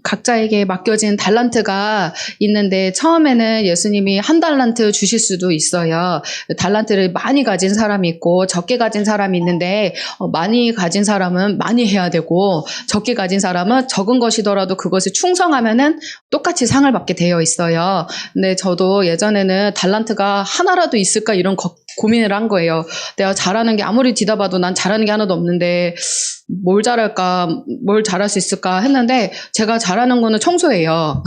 각자에게 맡겨진 달란트가 있는데 처음에는 예수님이 한 달란트 주실 수도 있어요. 달란트를 많이 가진 사람이 있고 적게 가진 사람이 있는데 많이 가진 사람은 많이 해야 되고 적게 가진 사람은 적은 것이더라도 그것을 충성하면은 똑같이 상을 받게 되어 있어요. 근데 저도 예전에는 달란트가 하나라도 있을까 이런 고민을 한 거예요. 내가 잘하는 게 아무리 뒤다봐도 난 잘하는 게 하나도 없는데 뭘 잘할까, 뭘 잘할 수 있을까 했는데 제가 잘하는 거는 청소예요.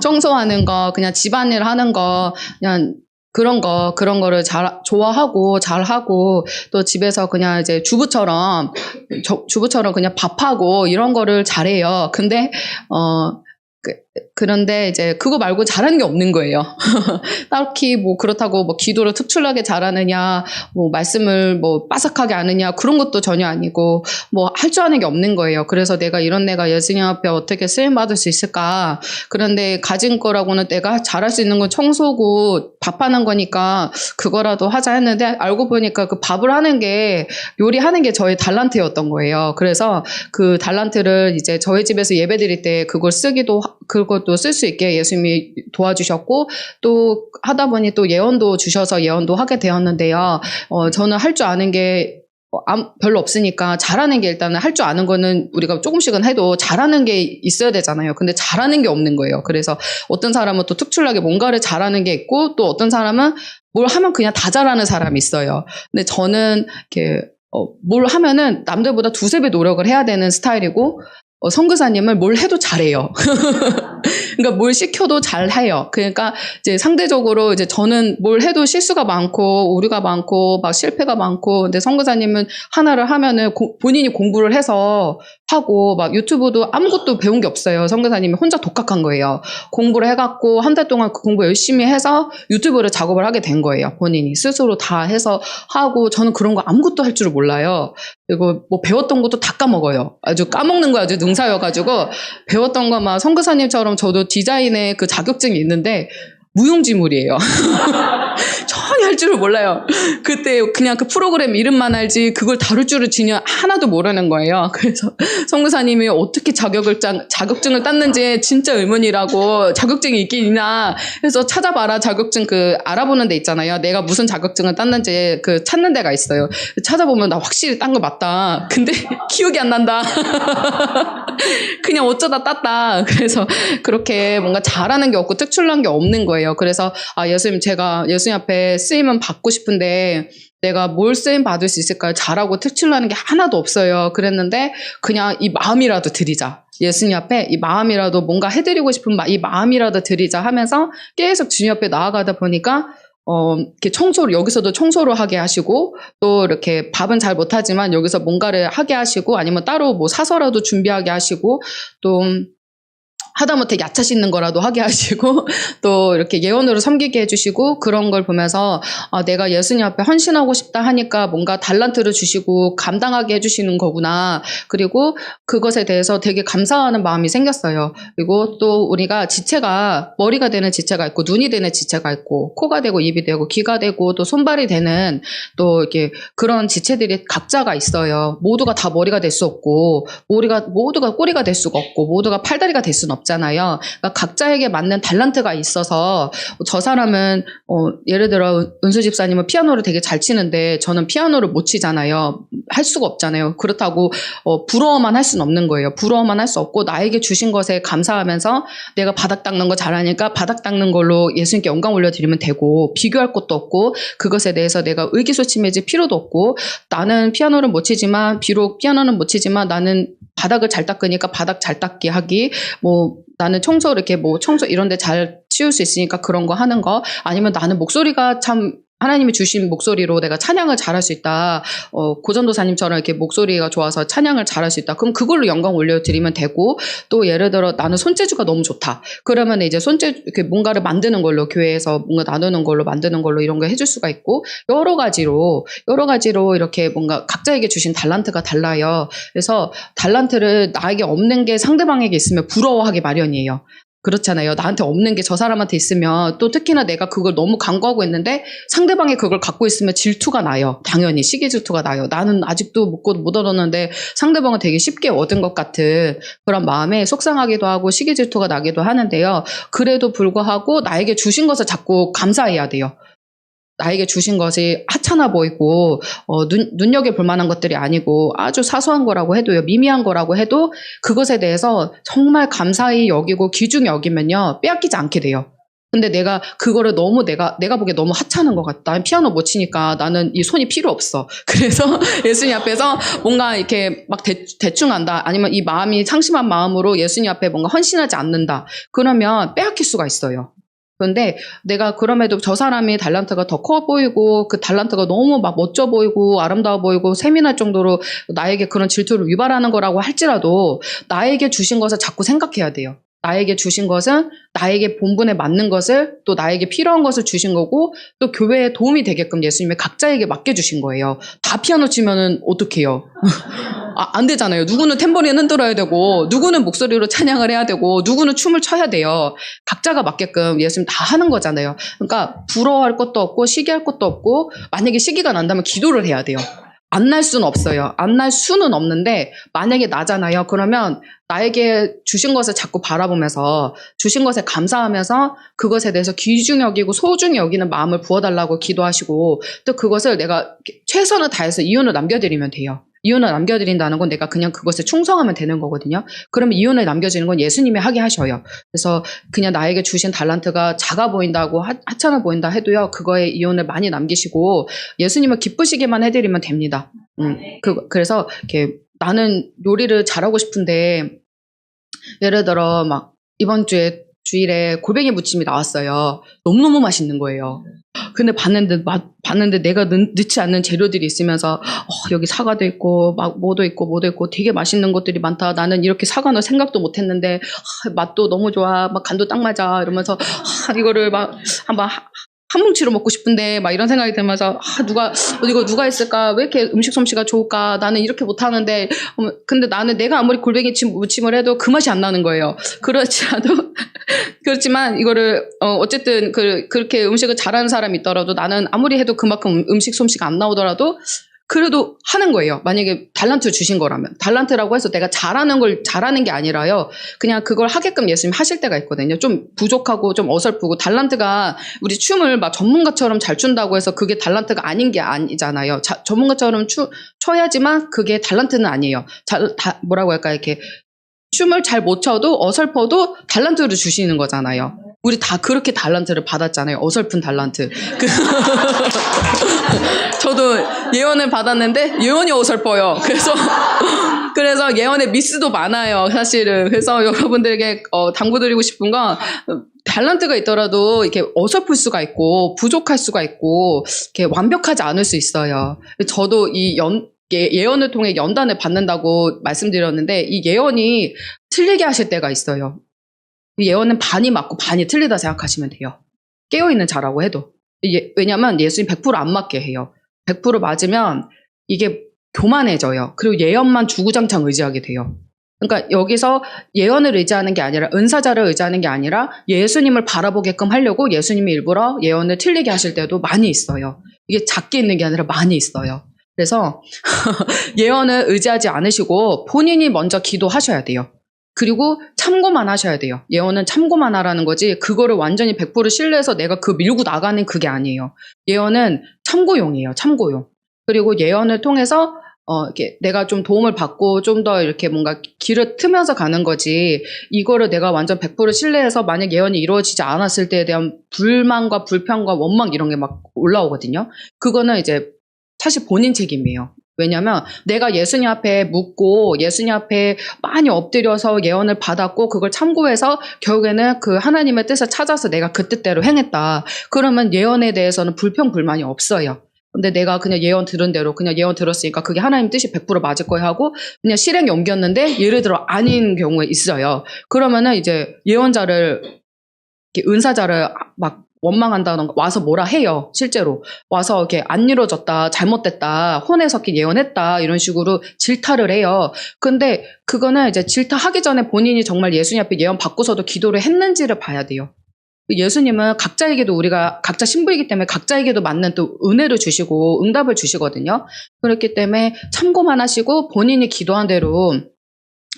청소하는 거, 그냥 집안일 하는 거, 그냥 그런 거를 좋아하고 잘하고 또 집에서 그냥 이제 주부처럼 그냥 밥하고 이런 거를 잘해요. 근데 그런데 이제 그거 말고 잘하는 게 없는 거예요. 딱히 뭐 그렇다고 뭐 기도를 특출나게 잘하느냐, 뭐 말씀을 뭐 빠삭하게 아느냐 그런 것도 전혀 아니고 뭐 할 줄 아는 게 없는 거예요. 그래서 내가 이런 내가 예수님 앞에 어떻게 쓰임 받을 수 있을까? 그런데 가진 거라고는 내가 잘할 수 있는 건 청소고 밥하는 거니까 그거라도 하자 했는데 알고 보니까 그 밥을 하는 게 요리하는 게 저의 달란트였던 거예요. 그래서 그 달란트를 이제 저희 집에서 예배 드릴 때 그것도 쓸 수 있게 예수님이 도와주셨고 또 하다 보니 또 예언도 주셔서 예언도 하게 되었는데요. 저는 할 줄 아는 게 별로 없으니까 잘하는 게 일단은 할 줄 아는 거는 우리가 조금씩은 해도 잘하는 게 있어야 되잖아요. 근데 잘하는 게 없는 거예요. 그래서 어떤 사람은 또 특출나게 뭔가를 잘하는 게 있고 또 어떤 사람은 뭘 하면 그냥 다 잘하는 사람이 있어요. 근데 저는 이렇게 뭘 하면은 남들보다 두세 배 노력을 해야 되는 스타일이고 선교사님을 뭘 해도 잘해요. 그러니까 뭘 시켜도 잘해요. 그러니까 이제 상대적으로 이제 저는 뭘 해도 실수가 많고 오류가 많고 막 실패가 많고 근데 선교사님은 하나를 하면은 본인이 공부를 해서 하고 막 유튜브도 아무것도 배운 게 없어요. 선교사님이 혼자 독학한 거예요. 공부를 해갖고 한 달 동안 그 공부 열심히 해서 유튜브를 작업을 하게 된 거예요. 본인이 스스로 다 해서 하고 저는 그런 거 아무것도 할 줄을 몰라요. 그리고 뭐 배웠던 것도 다 까먹어요. 아주 까먹는 거 아주 능사여가지고 배웠던 거 막 선교사님처럼 저도 디자인의 그 자격증이 있는데 무용지물이에요. 전혀 할 줄을 몰라요. 그때 그냥 그 프로그램 이름만 알지 그걸 다룰 줄을 전혀 하나도 모르는 거예요. 그래서 선교사님이 어떻게 자격증을 땄는지 진짜 의문이라고 자격증이 있긴 있나 해서 찾아봐라 자격증 알아보는 데 있잖아요. 내가 무슨 자격증을 땄는지 찾는 데가 있어요. 찾아보면 나 확실히 딴 거 맞다. 근데 기억이 안 난다. 그냥 어쩌다 땄다. 그래서 그렇게 뭔가 잘하는 게 없고 특출난 게 없는 거예요. 그래서 예수님 제가 예수님 앞에 쓰임은 받고 싶은데 내가 뭘 쓰임 받을 수 있을까요? 잘하고 특출나는 게 하나도 없어요. 그랬는데 그냥 이 마음이라도 드리자. 예수님 앞에 이 마음이라도 뭔가 해드리고 싶은 이 마음이라도 드리자 하면서 계속 주님 앞에 나아가다 보니까 이렇게 여기서도 청소를 하게 하시고, 또 이렇게 밥은 잘 못하지만 여기서 뭔가를 하게 하시고, 아니면 따로 뭐 사서라도 준비하게 하시고, 또, 하다못해 야채 씻는 거라도 하게 하시고 또 이렇게 예언으로 섬기게 해주시고 그런 걸 보면서 내가 예수님 앞에 헌신하고 싶다 하니까 뭔가 달란트를 주시고 감당하게 해주시는 거구나. 그리고 그것에 대해서 되게 감사하는 마음이 생겼어요. 그리고 또 우리가 지체가 머리가 되는 지체가 있고 눈이 되는 지체가 있고 코가 되고 입이 되고 귀가 되고 또 손발이 되는 또 이렇게 그런 지체들이 각자가 있어요. 모두가 다 머리가 될 수 없고 모두가 꼬리가 될 수가 없고 모두가 팔다리가 될 수는 없잖아요. 그러니까 각자에게 맞는 달란트가 있어서 저 사람은 예를 들어 은수 집사님은 피아노를 되게 잘 치는데 저는 피아노를 못 치잖아요. 할 수가 없잖아요. 그렇다고 부러워만 할 수는 없는 거예요. 부러워만 할 수 없고 나에게 주신 것에 감사하면서 내가 바닥 닦는 거 잘하니까 바닥 닦는 걸로 예수님께 영광 올려드리면 되고 비교할 것도 없고 그것에 대해서 내가 의기소침해질 필요도 없고 나는 피아노를 못 치지만 비록 피아노는 못 치지만 나는 바닥을 잘 닦으니까 바닥 잘 닦게 하기 뭐 나는 청소 이렇게 뭐 청소 이런 데 잘 치울 수 있으니까 그런 거 하는 거 아니면 나는 목소리가 참 하나님이 주신 목소리로 내가 찬양을 잘할 수 있다. 고전도사님처럼 이렇게 목소리가 좋아서 찬양을 잘할 수 있다. 그럼 그걸로 영광 올려드리면 되고 또 예를 들어 나는 손재주가 너무 좋다. 그러면 이제 이렇게 뭔가를 만드는 걸로 교회에서 뭔가 나누는 걸로 만드는 걸로 이런 거 해줄 수가 있고 여러 가지로 이렇게 뭔가 각자에게 주신 달란트가 달라요. 그래서 달란트를 나에게 없는 게 상대방에게 있으면 부러워하기 마련이에요. 그렇잖아요. 나한테 없는 게 저 사람한테 있으면 또 특히나 내가 그걸 너무 강구하고 있는데 상대방이 그걸 갖고 있으면 질투가 나요. 당연히 시기 질투가 나요. 나는 아직도 못 얻었는데 상대방은 되게 쉽게 얻은 것 같은 그런 마음에 속상하기도 하고 시기 질투가 나기도 하는데요. 그래도 불구하고 나에게 주신 것을 자꾸 감사해야 돼요. 나에게 주신 것이 하찮아 보이고 눈여겨볼 만한 것들이 아니고 아주 사소한 거라고 해도요. 미미한 거라고 해도 그것에 대해서 정말 감사히 여기고 귀중히 여기면요. 빼앗기지 않게 돼요. 근데 내가 그거를 너무 내가 보기에 너무 하찮은 것 같다. 나는 피아노 못 치니까 나는 이 손이 필요 없어. 그래서 예수님 앞에서 뭔가 이렇게 막 대충 한다. 아니면 이 마음이 상심한 마음으로 예수님 앞에 뭔가 헌신하지 않는다. 그러면 빼앗길 수가 있어요. 그런데 내가 그럼에도 저 사람이 달란트가 더 커 보이고 그 달란트가 너무 막 멋져 보이고 아름다워 보이고 세민할 정도로 나에게 그런 질투를 유발하는 거라고 할지라도 나에게 주신 것을 자꾸 생각해야 돼요. 나에게 주신 것은 나에게 본분에 맞는 것을 또 나에게 필요한 것을 주신 거고 또 교회에 도움이 되게끔 예수님이 각자에게 맡겨주신 거예요. 다 피아노 치면은 어떡해요? 안 되잖아요. 누구는 탬버린 흔들어야 되고 누구는 목소리로 찬양을 해야 되고 누구는 춤을 춰야 돼요. 각자가 맞게끔 예수님 다 하는 거잖아요. 그러니까 부러워할 것도 없고 시기할 것도 없고 만약에 시기가 난다면 기도를 해야 돼요. 안 날 수는 없어요. 안 날 수는 없는데 만약에 나잖아요. 그러면 나에게 주신 것을 자꾸 바라보면서 주신 것에 감사하면서 그것에 대해서 귀중히 여기고 소중히 여기는 마음을 부어달라고 기도하시고 또 그것을 내가 최선을 다해서 이윤을 남겨드리면 돼요. 이윤을 남겨드린다는 건 내가 그냥 그것에 충성하면 되는 거거든요. 그러면 이윤을 남겨주는 건 예수님이 하게 하셔요. 그래서 그냥 나에게 주신 달란트가 작아 보인다고 하찮아 보인다 해도요. 그거에 이윤을 많이 남기시고 예수님을 기쁘시게만 해드리면 됩니다. 그래서 이렇게 나는 요리를 잘하고 싶은데 예를 들어 막 이번 주일에 골뱅이 무침이 나왔어요. 너무너무 맛있는 거예요. 근데 봤는데 내가 넣지 않는 재료들이 있으면서 여기 사과도 있고 막 뭐도 있고 되게 맛있는 것들이 많다. 나는 이렇게 사과 넣을 생각도 못 했는데 맛도 너무 좋아. 막 간도 딱 맞아. 이러면서 이거를 막 한번 한 뭉치로 먹고 싶은데 막 이런 생각이 들면서 이거 누가 했을까? 왜 이렇게 음식 솜씨가 좋을까? 나는 이렇게 못하는데 근데 나는 내가 아무리 골뱅이 무침을 해도 그 맛이 안 나는 거예요. 그렇지만 이거를 어쨌든 그렇게 음식을 잘하는 사람이 있더라도 나는 아무리 해도 그만큼 음식 솜씨가 안 나오더라도 그래도 하는 거예요. 만약에 달란트 주신 거라면. 달란트라고 해서 내가 잘하는 게 아니라요. 그냥 그걸 하게끔 예수님 하실 때가 있거든요. 좀 부족하고 좀 어설프고 달란트가 우리 춤을 막 전문가처럼 잘 춘다고 해서 그게 달란트가 아닌 게 아니잖아요. 전문가처럼 춰야지만 그게 달란트는 아니에요. 뭐라고 할까 이렇게 춤을 잘 못 춰도 어설퍼도 달란트를 주시는 거잖아요. 우리 다 그렇게 달란트를 받았잖아요. 어설픈 달란트. 저도 예언을 받았는데 예언이 어설퍼요. 그래서 예언의 미스도 많아요. 사실은. 그래서 여러분들에게 당부드리고 싶은 건 달란트가 있더라도 이렇게 어설플 수가 있고 부족할 수가 있고 이렇게 완벽하지 않을 수 있어요. 저도 예언을 통해 연단을 받는다고 말씀드렸는데 이 예언이 틀리게 하실 때가 있어요. 이 예언은 반이 맞고 반이 틀리다 생각하시면 돼요. 깨어있는 자라고 해도. 왜냐면 예수님 100% 안 맞게 해요. 100% 맞으면 이게 교만해져요. 그리고 예언만 주구장창 의지하게 돼요. 그러니까 여기서 예언을 의지하는 게 아니라 은사자를 의지하는 게 아니라 예수님을 바라보게끔 하려고 예수님이 일부러 예언을 틀리게 하실 때도 많이 있어요. 이게 작게 있는 게 아니라 많이 있어요. 그래서 예언을 의지하지 않으시고 본인이 먼저 기도하셔야 돼요. 그리고 참고만 하셔야 돼요. 예언은 참고만 하라는 거지 그거를 완전히 100% 신뢰해서 내가 밀고 나가는 그게 아니에요. 예언은 참고용이에요. 참고용. 그리고 예언을 통해서 이렇게 내가 좀 도움을 받고 좀 더 이렇게 뭔가 길을 트면서 가는 거지 이거를 내가 완전 100% 신뢰해서 만약 예언이 이루어지지 않았을 때에 대한 불만과 불평과 원망 이런 게 막 올라오거든요. 그거는 이제 사실 본인 책임이에요. 왜냐면 내가 예수님 앞에 묻고 예수님 앞에 많이 엎드려서 예언을 받았고 그걸 참고해서 결국에는 그 하나님의 뜻을 찾아서 내가 그 뜻대로 행했다. 그러면 예언에 대해서는 불평불만이 없어요. 근데 내가 그냥 예언 들은 대로 그냥 예언 들었으니까 그게 하나님 뜻이 100% 맞을 거야 하고 그냥 실행에 옮겼는데 예를 들어 아닌 경우에 있어요. 그러면은 이제 예언자를 은사자를 막 원망한다던가 와서 뭐라 해요. 실제로 와서 이렇게 안 이루어졌다, 잘못됐다, 혼에 섞인 예언했다 이런 식으로 질타를 해요. 근데 그거는 이제 질타하기 전에 본인이 정말 예수님 앞에 예언 받고서도 기도를 했는지를 봐야 돼요. 예수님은 각자에게도 우리가 각자 신부이기 때문에 각자에게도 맞는 또 은혜를 주시고 응답을 주시거든요. 그렇기 때문에 참고만 하시고 본인이 기도한 대로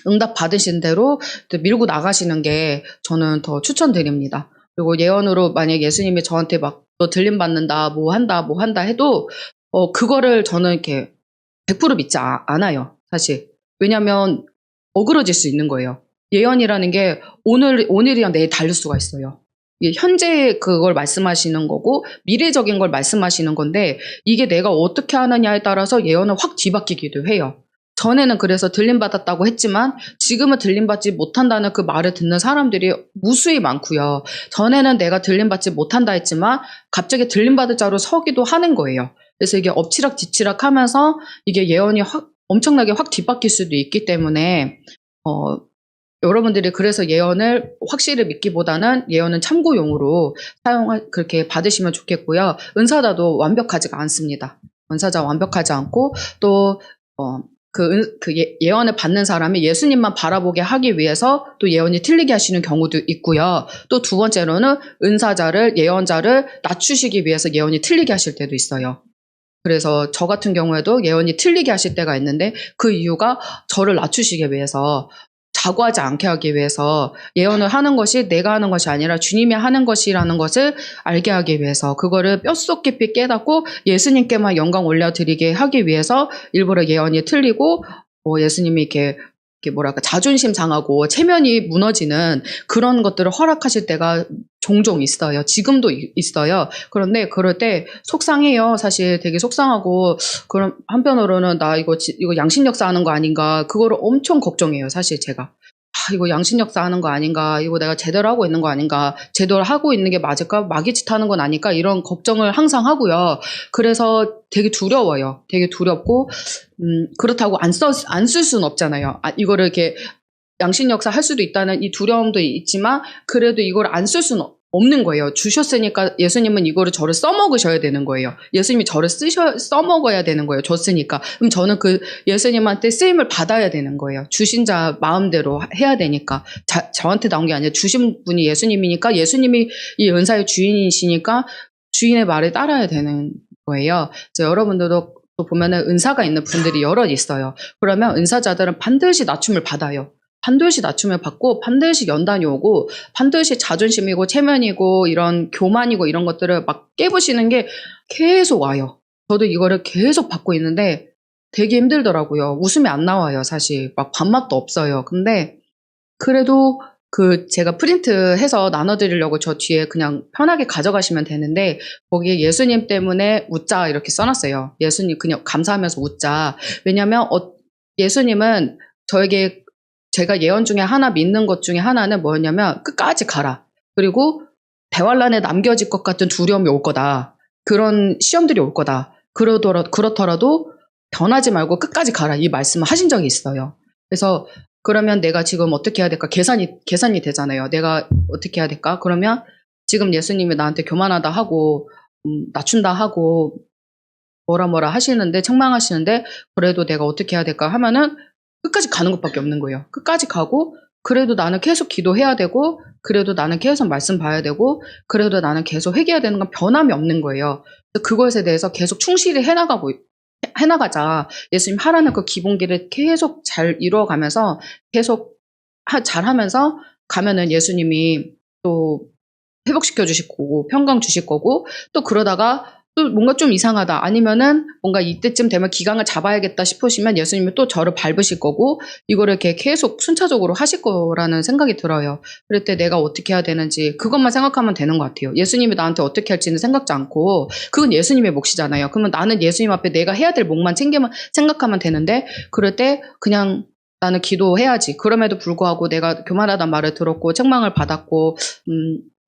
응답 받으신 대로 밀고 나가시는 게 저는 더 추천드립니다. 그리고 예언으로 만약 예수님이 저한테 막 너 들림 받는다, 뭐 한다 해도 그거를 저는 이렇게 100% 믿지 않아요. 사실. 왜냐하면 어그러질 수 있는 거예요. 예언이라는 게 오늘이랑 내일 다를 수가 있어요. 이게 현재 그걸 말씀하시는 거고 미래적인 걸 말씀하시는 건데 이게 내가 어떻게 하느냐에 따라서 예언은 확 뒤바뀌기도 해요. 전에는 그래서 들림받았다고 했지만 지금은 들림받지 못한다는 그 말을 듣는 사람들이 무수히 많고요. 전에는 내가 들림받지 못한다 했지만 갑자기 들림받을 자로 서기도 하는 거예요. 그래서 이게 엎치락뒤치락 하면서 이게 예언이 엄청나게 확 뒤바뀔 수도 있기 때문에 여러분들이 그래서 예언을 확실히 믿기보다는 예언은 참고용으로 그렇게 받으시면 좋겠고요. 은사자도 완벽하지가 않습니다. 은사자 완벽하지 않고 또 예언을 받는 사람이 예수님만 바라보게 하기 위해서 또 예언이 틀리게 하시는 경우도 있고요. 또 두 번째로는 은사자를 예언자를 낮추시기 위해서 예언이 틀리게 하실 때도 있어요. 그래서 저 같은 경우에도 예언이 틀리게 하실 때가 있는데 그 이유가 저를 낮추시기 위해서 자고하지 않게 하기 위해서 예언을 하는 것이 내가 하는 것이 아니라 주님이 하는 것이라는 것을 알게 하기 위해서 그거를 뼛속 깊이 깨닫고 예수님께만 영광 올려드리게 하기 위해서 일부러 예언이 틀리고 예수님이 이렇게 뭐랄까 자존심 상하고 체면이 무너지는 그런 것들을 허락하실 때가 종종 있어요. 지금도 있어요. 그런데 그럴 때 속상해요. 사실 되게 속상하고 그럼 한편으로는 나 이거 양심역사 하는 거 아닌가 그거를 엄청 걱정해요. 사실 제가 이거 양심역사 하는 거 아닌가 이거 내가 제대로 하고 있는 거 아닌가 제대로 하고 있는 게 맞을까 마귀짓 하는 건 아닐까 이런 걱정을 항상 하고요. 그래서 되게 두려워요. 되게 두렵고 그렇다고 안 쓸 수는 없잖아요. 이거를 이렇게 양심역사 할 수도 있다는 이 두려움도 있지만 그래도 이걸 안 쓸 수는 없는 거예요. 주셨으니까 예수님은 이거를 저를 써먹으셔야 되는 거예요. 예수님이 저를 써먹어야 되는 거예요. 줬으니까. 그럼 저는 그 예수님한테 쓰임을 받아야 되는 거예요. 주신 자 마음대로 해야 되니까. 저한테 나온 게 아니라 주신 분이 예수님이니까 예수님이 이 은사의 주인이시니까 주인의 말을 따라야 되는 거예요. 그래서 여러분들도 또 보면은 은사가 있는 분들이 여럿 있어요. 그러면 은사자들은 반드시 낮춤을 받아요. 반드시 낮춤을 받고 반드시 연단이 오고 반드시 자존심이고 체면이고 이런 교만이고 이런 것들을 막 깨부시는 게 계속 와요. 저도 이거를 계속 받고 있는데 되게 힘들더라고요. 웃음이 안 나와요. 사실 막 밥맛도 없어요. 근데 그래도 제가 프린트해서 나눠드리려고 저 뒤에 그냥 편하게 가져가시면 되는데 거기에 예수님 때문에 웃자 이렇게 써놨어요. 예수님 그냥 감사하면서 웃자. 왜냐면 예수님은 저에게 제가 예언 중에 하나 믿는 것 중에 하나는 뭐였냐면 끝까지 가라. 그리고 대환란에 남겨질 것 같은 두려움이 올 거다. 그런 시험들이 올 거다. 그렇더라도 변하지 말고 끝까지 가라. 이 말씀을 하신 적이 있어요. 그래서 그러면 내가 지금 어떻게 해야 될까? 계산이 되잖아요. 내가 어떻게 해야 될까? 그러면 지금 예수님이 나한테 교만하다 하고 낮춘다 하고 뭐라 하시는데 책망하시는데 그래도 내가 어떻게 해야 될까 하면은 끝까지 가는 것밖에 없는 거예요. 끝까지 가고 그래도 나는 계속 기도해야 되고 그래도 나는 계속 말씀 봐야 되고 그래도 나는 계속 회개해야 되는 건 변함이 없는 거예요. 그것에 대해서 계속 충실히 해나가자. 예수님 하라는 그 기본기를 계속 잘 이루어가면서 계속 잘하면서 가면은 예수님이 또 회복시켜 주실 거고 평강 주실 거고 또 그러다가 또 뭔가 좀 이상하다 아니면은 뭔가 이때쯤 되면 기강을 잡아야겠다 싶으시면 예수님이 또 저를 밟으실 거고 이거를 이렇게 계속 순차적으로 하실 거라는 생각이 들어요. 그럴 때 내가 어떻게 해야 되는지 그것만 생각하면 되는 것 같아요. 예수님이 나한테 어떻게 할지는 생각지 않고 그건 예수님의 몫이잖아요. 그러면 나는 예수님 앞에 내가 해야 될 몫만 생각하면 되는데 그럴 때 그냥 나는 기도해야지. 그럼에도 불구하고 내가 교만하다는 말을 들었고 책망을 받았고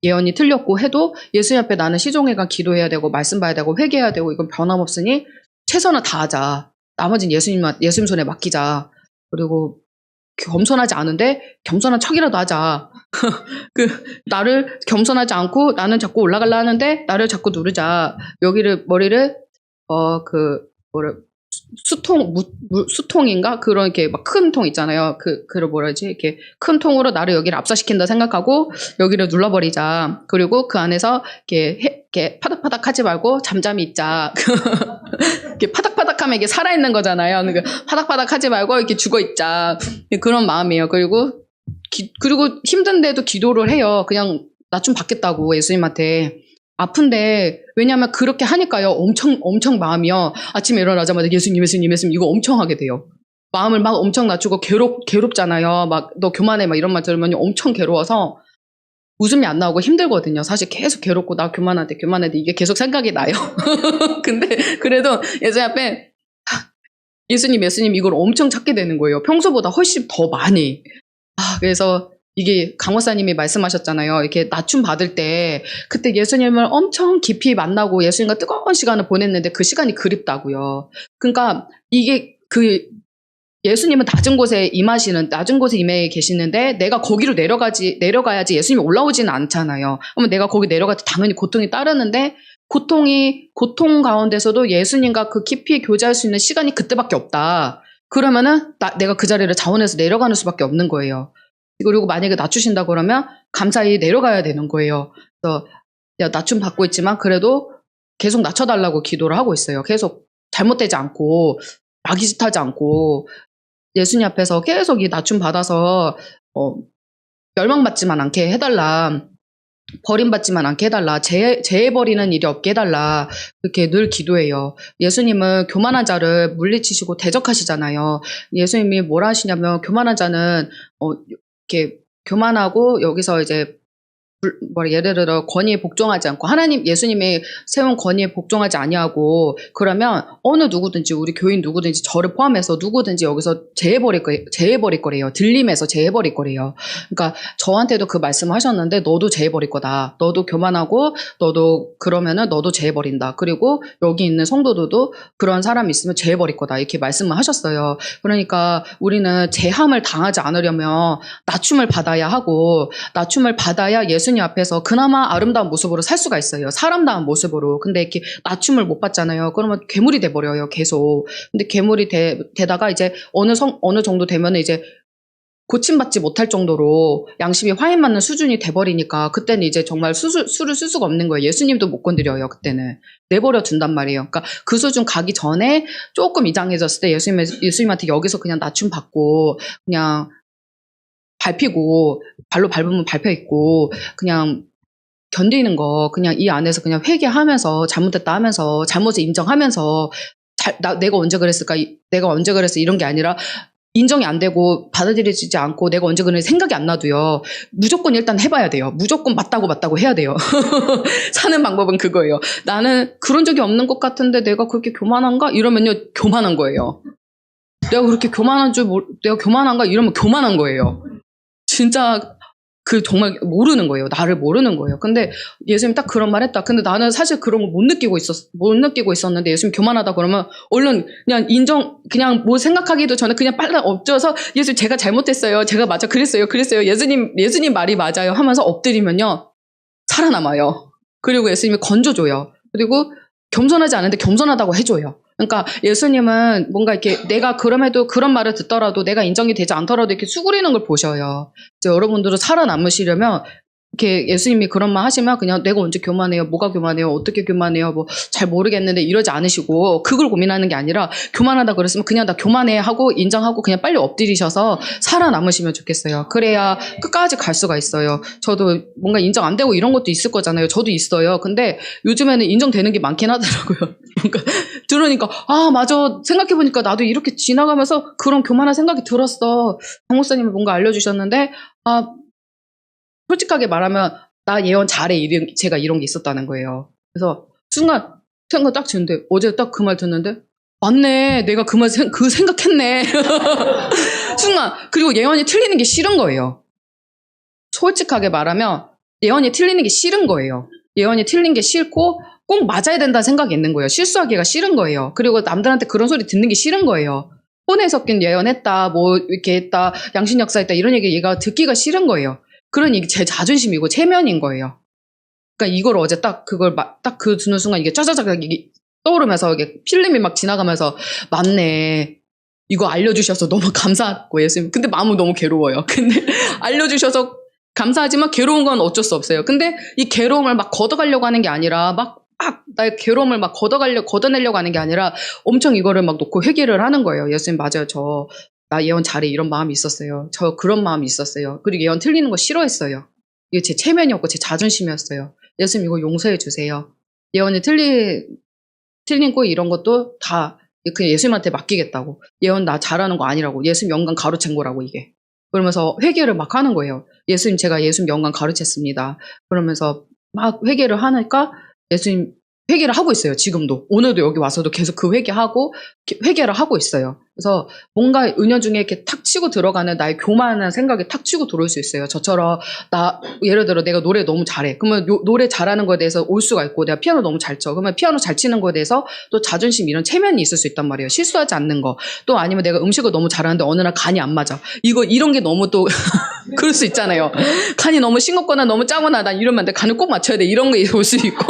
예언이 틀렸고 해도 예수님 앞에 나는 시종일관 기도해야 되고 말씀 봐야 되고 회개해야 되고 이건 변함없으니 최선을 다하자. 나머지는 예수님 손에 맡기자. 그리고 겸손하지 않은데 겸손한 척이라도 하자. 나를 겸손하지 않고 나는 자꾸 올라가려 하는데 나를 자꾸 누르자. 머리를, 뭐라, 수통인가? 그런 이렇게 막 큰 통 있잖아요. 뭐라지? 이렇게 큰 통으로 나를 여기를 압사시킨다 생각하고 여기를 눌러버리자. 그리고 그 안에서 이렇게 파닥파닥 하지 말고 잠잠히 있자. 이렇게 파닥파닥하면 이게 살아있는 거잖아요. 그러니까 파닥파닥 하지 말고 이렇게 죽어있자. 그런 마음이에요. 그리고 힘든데도 기도를 해요. 그냥 나 좀 받겠다고 예수님한테. 아픈데 왜냐하면 그렇게 하니까요. 엄청 마음이요. 아침에 일어나자마자 예수님 이거 엄청 하게 돼요. 마음을 막 엄청 낮추고 괴롭잖아요. 막 너 교만해 막 이런 말 들으면 엄청 괴로워서 웃음이 안 나오고 힘들거든요. 사실 계속 괴롭고 나 교만한데 이게 계속 생각이 나요. 근데 그래도 예수님 앞에 예수님 이걸 엄청 찾게 되는 거예요. 평소보다 훨씬 더 많이. 그래서 이게 강호사님이 말씀하셨잖아요. 이렇게 낮춤 받을 때 그때 예수님을 엄청 깊이 만나고 예수님과 뜨거운 시간을 보냈는데 그 시간이 그립다고요. 그러니까 이게 예수님은 낮은 곳에 임해 계시는데 내가 거기로 내려가야지 예수님이 올라오지는 않잖아요. 그러면 내가 거기 내려갈 때 당연히 고통이 따르는데 고통 가운데서도 예수님과 그 깊이 교제할 수 있는 시간이 그때밖에 없다. 그러면은 내가 그 자리를 자원해서 내려가는 수밖에 없는 거예요. 그리고 만약에 낮추신다 그러면 감사히 내려가야 되는 거예요. 그래서 낮춤 받고 있지만 그래도 계속 낮춰달라고 기도를 하고 있어요. 계속 잘못되지 않고 마귀짓하지 않고 예수님 앞에서 계속 이 낮춤 받아서 멸망받지만 않게 해달라. 버림받지만 않게 해달라. 재해버리는 일이 없게 해달라. 그렇게 늘 기도해요. 예수님은 교만한 자를 물리치시고 대적하시잖아요. 예수님이 뭐라 하시냐면 교만한 자는 이렇게 교만하고 여기서 이제 예를 들어 권위에 복종하지 않고 예수님이 세운 권위에 복종하지 아니하고 그러면 어느 누구든지 우리 교인 누구든지 저를 포함해서 누구든지 여기서 제해버릴 거래요. 들림에서 제해버릴 거래요. 그러니까 저한테도 그 말씀을 하셨는데 너도 제해버릴 거다. 너도 교만하고 너도 그러면은 너도 제해버린다. 그리고 여기 있는 성도들도 그런 사람이 있으면 제해버릴 거다. 이렇게 말씀을 하셨어요. 그러니까 우리는 제함을 당하지 않으려면 낮춤을 받아야 하고 낮춤을 받아야 예수님 앞에서 그나마 아름다운 모습으로 살 수가 있어요. 사람다운 모습으로. 근데 이렇게 낮춤을 못 받잖아요. 그러면 괴물이 돼버려요. 계속. 근데 괴물이 되다가 이제 어느 정도 되면 이제 고침받지 못할 정도로 양심이 화인 맞는 수준이 돼버리니까 그때는 이제 정말 술을 쓸 수가 없는 거예요. 예수님도 못 건드려요. 그때는. 내버려 둔단 말이에요. 그러니까 그 수준 가기 전에 조금 이장해졌을 때 예수님한테 여기서 그냥 낮춤 받고 그냥 밟히고 발로 밟으면 밟혀 있고 그냥 견디는 거 그냥 이 안에서 그냥 회개하면서 잘못됐다 하면서 잘못을 인정하면서 내가 언제 그랬을까 내가 언제 그랬어 이런 게 아니라 인정이 안 되고 받아들여지지 않고 내가 언제 그랬는지 생각이 안 나도요. 무조건 일단 해봐야 돼요. 무조건 맞다고 해야 돼요. 사는 방법은 그거예요. 나는 그런 적이 없는 것 같은데 내가 그렇게 교만한가? 이러면요 교만한 거예요. 내가 그렇게 내가 교만한가? 이러면 교만한 거예요. 진짜 정말 모르는 거예요. 나를 모르는 거예요. 근데 예수님 딱 그런 말 했다. 근데 나는 사실 그런 거 못 느끼고 있었는데 예수님 교만하다 그러면 얼른 그냥 뭐 생각하기도 전에 그냥 빨리 엎드려서 예수님 제가 잘못했어요. 제가 맞아 그랬어요. 예수님 말이 맞아요 하면서 엎드리면요. 살아남아요. 그리고 예수님이 건져줘요. 그리고 겸손하지 않은데 겸손하다고 해줘요. 그러니까 예수님은 뭔가 이렇게 내가 그럼에도 그런 말을 듣더라도 내가 인정이 되지 않더라도 이렇게 수그리는 걸 보셔요. 이제 여러분들은 살아남으시려면 이렇게 예수님이 그런 말 하시면 그냥 내가 언제 교만해요? 뭐가 교만해요? 어떻게 교만해요? 뭐 잘 모르겠는데 이러지 않으시고 그걸 고민하는 게 아니라 교만하다 그랬으면 그냥 나 교만해 하고 인정하고 그냥 빨리 엎드리셔서 살아남으시면 좋겠어요. 그래야 끝까지 갈 수가 있어요. 저도 뭔가 인정 안 되고 이런 것도 있을 거잖아요. 저도 있어요. 근데 요즘에는 인정되는 게 많긴 하더라고요. 뭔가 들으니까 맞아 생각해보니까 나도 이렇게 지나가면서 그런 교만한 생각이 들었어. 강 목사님이 뭔가 알려주셨는데 솔직하게 말하면 나 예언 잘해 제가 이런 게 있었다는 거예요. 그래서 순간 생각 딱 드는데 어제 딱 그 말 듣는데 맞네 내가 그 생각했네. 순간 그리고 예언이 틀리는 게 싫은 거예요. 솔직하게 말하면 예언이 틀리는 게 싫은 거예요. 예언이 틀린 게 싫고 꼭 맞아야 된다는 생각이 있는 거예요. 실수하기가 싫은 거예요. 그리고 남들한테 그런 소리 듣는 게 싫은 거예요. 혼에 섞인 예언했다 뭐 이렇게 했다 양신역사했다 이런 얘기 얘가 듣기가 싫은 거예요. 그러니 이게 제 자존심이고 체면인 거예요. 그러니까 이걸 어제 딱 그걸 딱 그 듣는 순간 이게 짜자자자 이게 떠오르면서 이게 필름이 막 지나가면서 맞네. 이거 알려주셔서 너무 감사하고 예수님. 근데 마음은 너무 괴로워요. 근데 알려주셔서 감사하지만 괴로운 건 어쩔 수 없어요. 근데 이 괴로움을 막 걷어가려고 하는 게 아니라 막 나의 괴로움을 막 걷어내려고 하는 게 아니라 엄청 이거를 막 놓고 회개를 하는 거예요. 예수님 맞아요. 나 예언 잘해 이런 마음이 있었어요. 저 그런 마음이 있었어요. 그리고 예언 틀리는 거 싫어했어요. 이게 제 체면이었고 제 자존심이었어요. 예수님 이거 용서해 주세요. 예언이 틀린 거 이런 것도 다 그냥 예수님한테 맡기겠다고. 예언 나 잘하는 거 아니라고. 예수님 영광 가로챈 거라고 이게. 그러면서 회개를 막 하는 거예요. 예수님 제가 예수님 영광 가로챘습니다. 그러면서 막 회개를 하니까 예수님 회개를 하고 있어요. 지금도. 오늘도 여기 와서도 계속 그 회개를 하고 있어요. 그래서 뭔가 은연 중에 이렇게 탁 치고 들어가는 나의 교만한 생각이 탁 치고 들어올 수 있어요. 저처럼 예를 들어 내가 노래 너무 잘해. 그러면 노래 잘하는 거에 대해서 올 수가 있고 내가 피아노 너무 잘 쳐. 그러면 피아노 잘 치는 거에 대해서 또 자존심 이런 체면이 있을 수 있단 말이에요. 실수하지 않는 거. 또 아니면 내가 음식을 너무 잘하는데 어느 날 간이 안 맞아. 이런 게 너무 또 그럴 수 있잖아요. 간이 너무 싱겁거나 너무 짜거나 난 이러면 안 돼. 간을 꼭 맞춰야 돼. 이런 게 올 수도 있고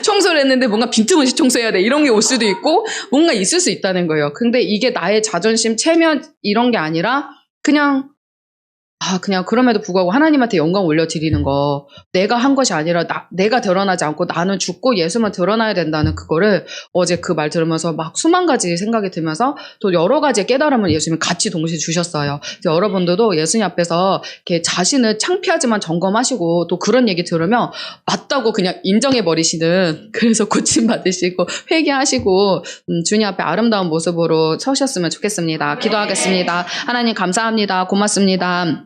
청소를 했는데 뭔가 빈틈없이 청소해야 돼. 이런 게 올 수도 있고 뭔가 있을 수 있다는 거예요. 근데 이게 나의 자존심, 체면 이런 게 아니라 그냥 그럼에도 불구하고 하나님한테 영광 올려드리는 거. 내가 한 것이 아니라 내가 드러나지 않고 나는 죽고 예수만 드러나야 된다는 그거를 어제 그 말 들으면서 막 수만 가지 생각이 들면서 또 여러 가지의 깨달음을 예수님이 같이 동시에 주셨어요. 여러분들도 예수님 앞에서 이렇게 자신을 창피하지만 점검하시고 또 그런 얘기 들으면 맞다고 그냥 인정해버리시는 그래서 고침받으시고 회개하시고 주님 앞에 아름다운 모습으로 서셨으면 좋겠습니다. 기도하겠습니다. 하나님 감사합니다. 고맙습니다.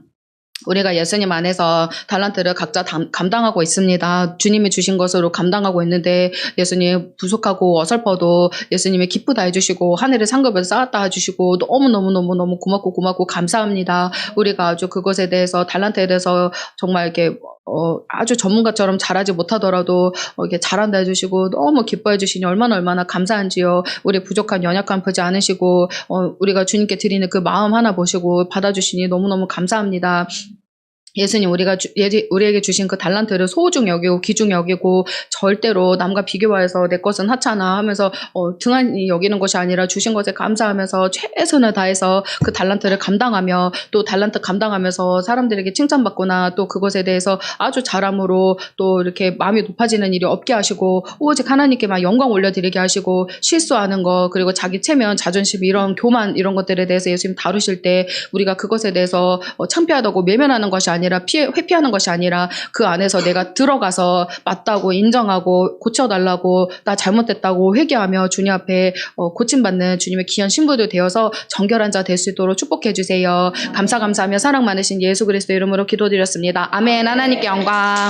우리가 예수님 안에서 달란트를 각자 감당하고 있습니다. 주님이 주신 것으로 감당하고 있는데 예수님 부족하고 어설퍼도 예수님이 기쁘다 해주시고 하늘의 상급을 쌓았다 해주시고 너무너무 고맙고 감사합니다. 우리가 아주 그것에 대해서 달란트에 대해서 정말 이렇게 아주 전문가처럼 잘하지 못하더라도 이렇게 잘한다 해주시고 너무 기뻐해 주시니 얼마나 감사한지요. 우리 부족한 연약함 보지 않으시고 우리가 주님께 드리는 그 마음 하나 보시고 받아주시니 너무너무 감사합니다. 예수님 우리에게 주신 그 달란트를 소중 여기고 귀중 여기고 절대로 남과 비교해서 내 것은 하찮아 하면서 등한히 여기는 것이 아니라 주신 것에 감사하면서 최선을 다해서 그 달란트를 감당하며 또 달란트 감당하면서 사람들에게 칭찬받거나 또 그것에 대해서 아주 잘함으로 또 이렇게 마음이 높아지는 일이 없게 하시고 오직 하나님께만 영광 올려드리게 하시고 실수하는 거 그리고 자기 체면 자존심 이런 교만 이런 것들에 대해서 예수님 다루실 때 우리가 그것에 대해서 창피하다고 외면하는 것이 아니라 회피하는 것이 아니라 그 안에서 내가 들어가서 맞다고 인정하고 고쳐달라고 나 잘못됐다고 회개하며 주님 앞에 고침받는 주님의 귀한 신부들 되어서 정결한 자 될 수 있도록 축복해 주세요. 감사하며 사랑 많으신 예수 그리스도 이름으로 기도드렸습니다. 아멘. 하나님께 영광.